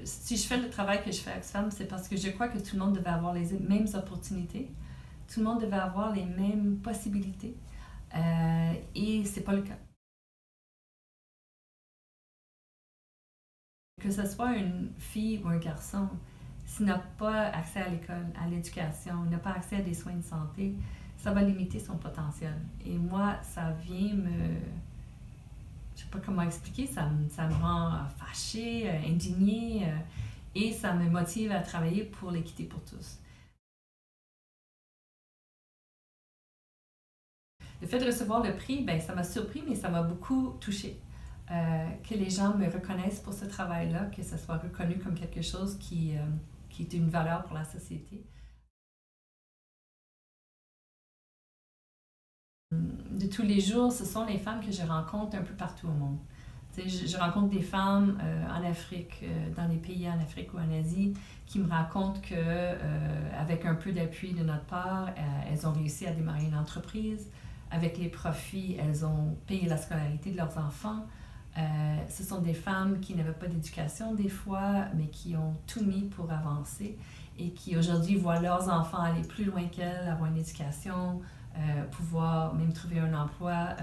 Si je fais le travail que je fais avec Oxfam, c'est parce que je crois que tout le monde devait avoir les mêmes opportunités, tout le monde devait avoir les mêmes possibilités, et c'est pas le cas. Que ce soit une fille ou un garçon, s'il n'a pas accès à l'école, à l'éducation, n'a pas accès à des soins de santé, ça va limiter son potentiel. Et moi, ça vient me... Je sais pas comment expliquer, ça me rend fâchée, indignée, et ça me motive à travailler pour l'équité pour tous. Le fait de recevoir le prix, ben, ça m'a surpris, mais ça m'a beaucoup touchée. Que les gens me reconnaissent pour ce travail-là, que ça soit reconnu comme quelque chose qui est une valeur pour la société. De tous les jours, ce sont les femmes que je rencontre un peu partout au monde. Je rencontre des femmes en Afrique, dans les pays en Afrique ou en Asie, qui me racontent qu'avec un peu d'appui de notre part, elles ont réussi à démarrer une entreprise. Avec les profits, elles ont payé la scolarité de leurs enfants. Ce sont des femmes qui n'avaient pas d'éducation des fois, mais qui ont tout mis pour avancer et qui aujourd'hui voient leurs enfants aller plus loin qu'elles, avoir une éducation, pouvoir même trouver un emploi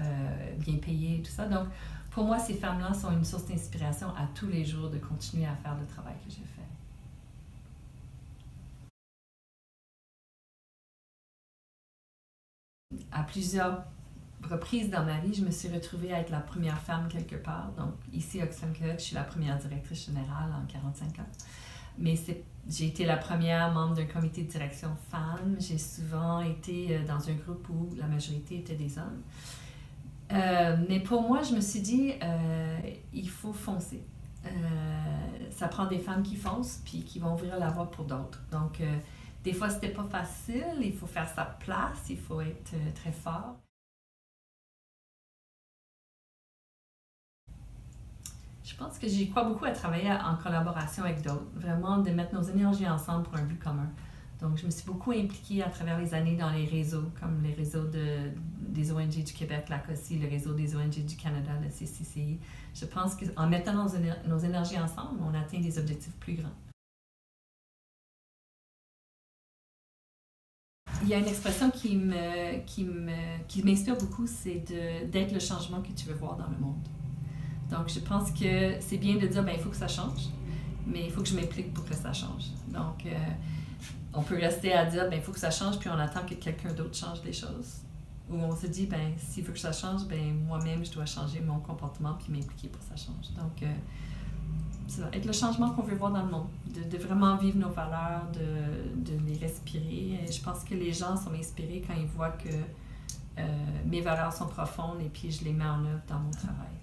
bien payé, tout ça. Donc, pour moi, ces femmes-là sont une source d'inspiration à tous les jours de continuer à faire le travail que j'ai fait. À plusieurs reprises dans ma vie, je me suis retrouvée à être la première femme quelque part. Donc, ici, à Oxfam Québec, je suis la première directrice générale en 45 ans. Mais j'ai été la première membre d'un comité de direction femme. J'ai souvent été dans un groupe où la majorité était des hommes. Mais pour moi, je me suis dit, il faut foncer. Ça prend des femmes qui foncent puis qui vont ouvrir la voie pour d'autres. Donc, des fois, c'était pas facile. Il faut faire sa place. Il faut être très fort. Je pense que j'y crois beaucoup à travailler en collaboration avec d'autres, vraiment de mettre nos énergies ensemble pour un but commun. Donc, je me suis beaucoup impliquée à travers les années dans les réseaux, comme les réseaux des ONG du Québec, la COSI, le réseau des ONG du Canada, le CCCI. Je pense qu'en mettant nos énergies ensemble, on atteint des objectifs plus grands. Il y a une expression qui m'inspire beaucoup, c'est d'être le changement que tu veux voir dans le monde. Donc, je pense que c'est bien de dire, ben, il faut que ça change, mais il faut que je m'implique pour que ça change. Donc, on peut rester à dire, ben, il faut que ça change, puis on attend que quelqu'un d'autre change les choses. Ou on se dit, ben, s'il faut que ça change, ben, moi-même, je dois changer mon comportement puis m'impliquer pour que ça change. Donc, ça va être le changement qu'on veut voir dans le monde, de vraiment vivre nos valeurs, de les respirer. Et je pense que les gens sont inspirés quand ils voient que mes valeurs sont profondes et puis je les mets en œuvre dans mon travail.